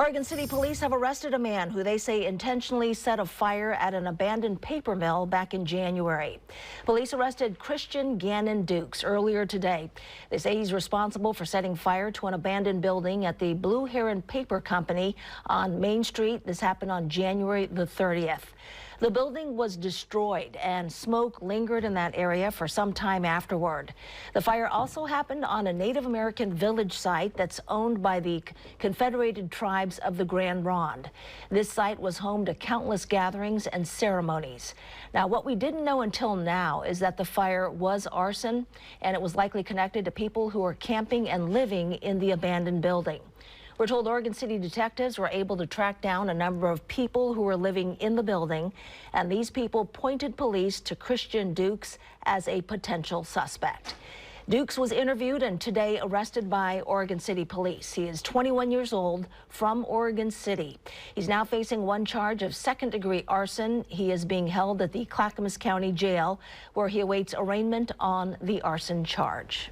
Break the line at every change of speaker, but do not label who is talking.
Oregon City police have arrested a man who they say intentionally set a fire at an abandoned paper mill back in January. Police arrested Christian Gannon Dukes earlier today. They say he's responsible for setting fire to an abandoned building at the Blue Heron Paper Company on Main Street. This happened on January the 30th. The building was destroyed and smoke lingered in that area for some time afterward. The fire also happened on a Native American village site that's owned by the Confederated Tribes of the Grand Ronde. This site was home to countless gatherings and ceremonies. Now, what we didn't know until now is that the fire was arson, and it was likely connected to people who were camping and living in the abandoned building. We're told Oregon City detectives were able to track down a number of people who were living in the building, and these people pointed police to Christian Dukes as a potential suspect. Dukes was interviewed and today arrested by Oregon City police. He is 21 years old, from Oregon City. He's now facing one charge of second-degree arson. He is being held at the Clackamas County Jail, where he awaits arraignment on the arson charge.